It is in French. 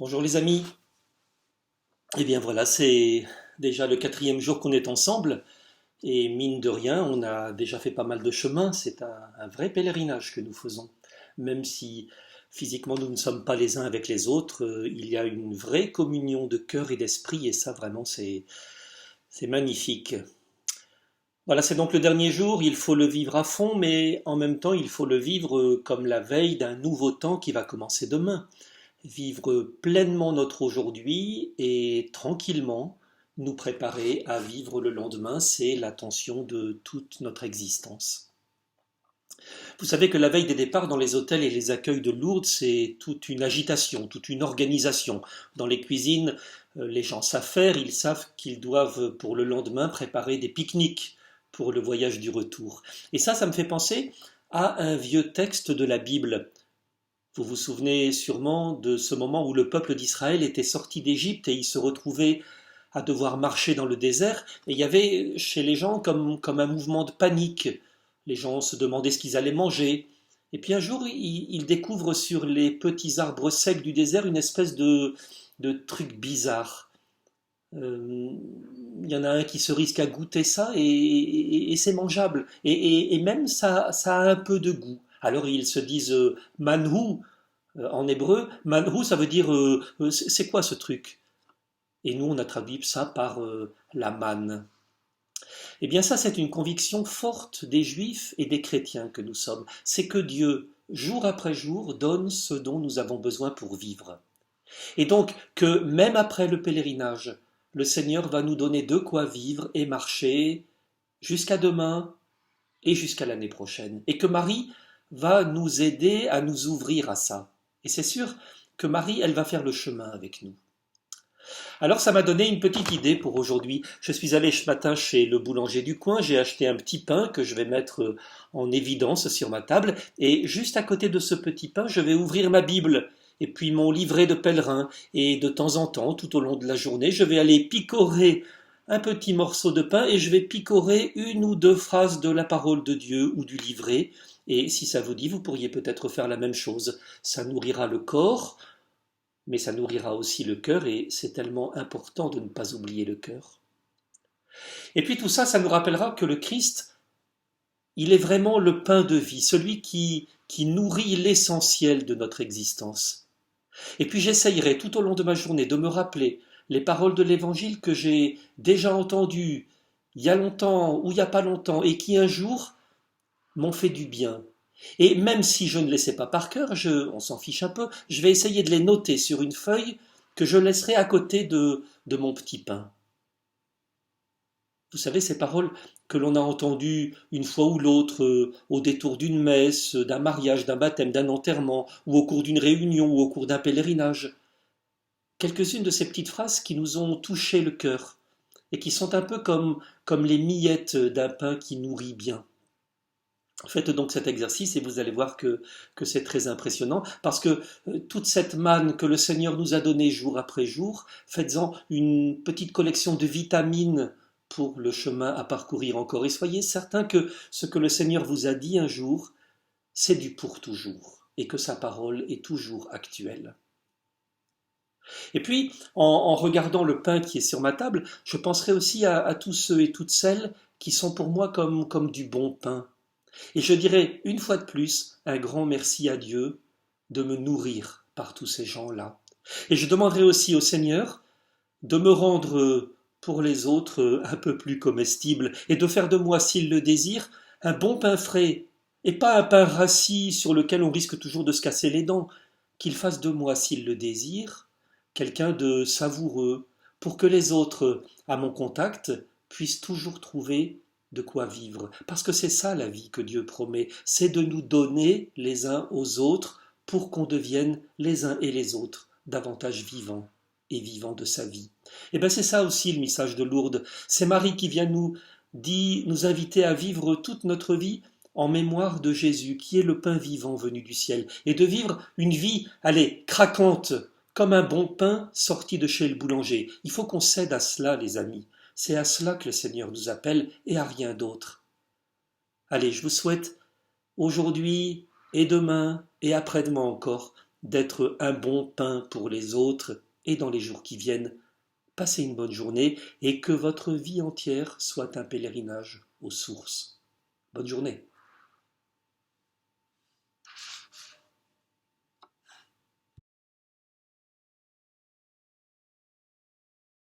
Bonjour les amis. Eh bien voilà, c'est déjà le quatrième jour qu'on est ensemble et mine de rien, on a déjà fait pas mal de chemin. C'est un vrai pèlerinage que nous faisons. Même si physiquement nous ne sommes pas les uns avec les autres, il y a une vraie communion de cœur et d'esprit et ça vraiment c'est magnifique. Voilà, c'est donc le dernier jour, il faut le vivre à fond, mais en même temps il faut le vivre comme la veille d'un nouveau temps qui va commencer demain. Vivre pleinement notre aujourd'hui et tranquillement nous préparer à vivre le lendemain, c'est l'attention de toute notre existence. Vous savez que la veille des départs dans les hôtels et les accueils de Lourdes, c'est toute une agitation, toute une organisation. Dans les cuisines, les gens savent faire, ils savent qu'ils doivent pour le lendemain préparer des pique-niques pour le voyage du retour. Et ça me fait penser à un vieux texte de la Bible. Vous vous souvenez sûrement de ce moment où le peuple d'Israël était sorti d'Égypte et il se retrouvait à devoir marcher dans le désert. Et il y avait chez les gens comme un mouvement de panique. Les gens se demandaient ce qu'ils allaient manger. Et puis un jour, ils découvrent sur les petits arbres secs du désert une espèce de truc bizarre. Euh, Il y en a un qui se risque à goûter ça et c'est mangeable. Et même ça a un peu de goût. Alors ils se disent manhu en hébreu. Manhu ça veut dire c'est quoi ce truc? Et nous on a traduit ça par la manne. Eh bien ça c'est une conviction forte des juifs et des chrétiens que nous sommes. C'est que Dieu, jour après jour, donne ce dont nous avons besoin pour vivre. Et donc que même après le pèlerinage, le Seigneur va nous donner de quoi vivre et marcher jusqu'à demain et jusqu'à l'année prochaine. Et que Marie va nous aider à nous ouvrir à ça. Et c'est sûr que Marie, elle va faire le chemin avec nous. Alors ça m'a donné une petite idée pour aujourd'hui. Je suis allé ce matin chez le boulanger du coin, j'ai acheté un petit pain que je vais mettre en évidence sur ma table, et juste à côté de ce petit pain, je vais ouvrir ma Bible, et puis mon livret de pèlerin, et de temps en temps, tout au long de la journée, je vais aller picorer un petit morceau de pain et je vais picorer une ou deux phrases de la parole de Dieu ou du livret, et si ça vous dit, vous pourriez peut-être faire la même chose. Ça nourrira le corps, mais ça nourrira aussi le cœur et c'est tellement important de ne pas oublier le cœur. Et puis tout ça, ça nous rappellera que le Christ, il est vraiment le pain de vie, celui qui nourrit l'essentiel de notre existence. Et puis j'essayerai tout au long de ma journée de me rappeler les paroles de l'Évangile que j'ai déjà entendues il y a longtemps ou il n'y a pas longtemps et qui un jour m'ont fait du bien. Et même si je ne les sais pas par cœur, on s'en fiche un peu, je vais essayer de les noter sur une feuille que je laisserai à côté de mon petit pain. Vous savez, ces paroles que l'on a entendues une fois ou l'autre au détour d'une messe, d'un mariage, d'un baptême, d'un enterrement, ou au cours d'une réunion, ou au cours d'un pèlerinage. Quelques-unes de ces petites phrases qui nous ont touché le cœur, et qui sont un peu comme les miettes d'un pain qui nourrit bien. Faites donc cet exercice et vous allez voir que c'est très impressionnant parce que toute cette manne que le Seigneur nous a donnée jour après jour, faites-en une petite collection de vitamines pour le chemin à parcourir encore. Et soyez certains que ce que le Seigneur vous a dit un jour, c'est du pour toujours et que sa parole est toujours actuelle. Et puis, en regardant le pain qui est sur ma table, je penserai aussi à tous ceux et toutes celles qui sont pour moi comme du bon pain. Et je dirais une fois de plus un grand merci à Dieu de me nourrir par tous ces gens-là. Et je demanderai aussi au Seigneur de me rendre pour les autres un peu plus comestible et de faire de moi, s'il le désire, un bon pain frais et pas un pain rassis sur lequel on risque toujours de se casser les dents. Qu'il fasse de moi, s'il le désire, quelqu'un de savoureux pour que les autres, à mon contact, puissent toujours trouver de quoi vivre. Parce que c'est ça la vie que Dieu promet, c'est de nous donner les uns aux autres pour qu'on devienne les uns et les autres davantage vivants et vivants de sa vie. Et bien c'est ça aussi le message de Lourdes. C'est Marie qui vient nous inviter à vivre toute notre vie en mémoire de Jésus, qui est le pain vivant venu du ciel, et de vivre une vie, allez, craquante, comme un bon pain sorti de chez le boulanger. Il faut qu'on cède à cela, les amis. C'est à cela que le Seigneur nous appelle et à rien d'autre. Allez, je vous souhaite aujourd'hui et demain et après-demain encore d'être un bon pain pour les autres et dans les jours qui viennent. Passez une bonne journée et que votre vie entière soit un pèlerinage aux sources. Bonne journée.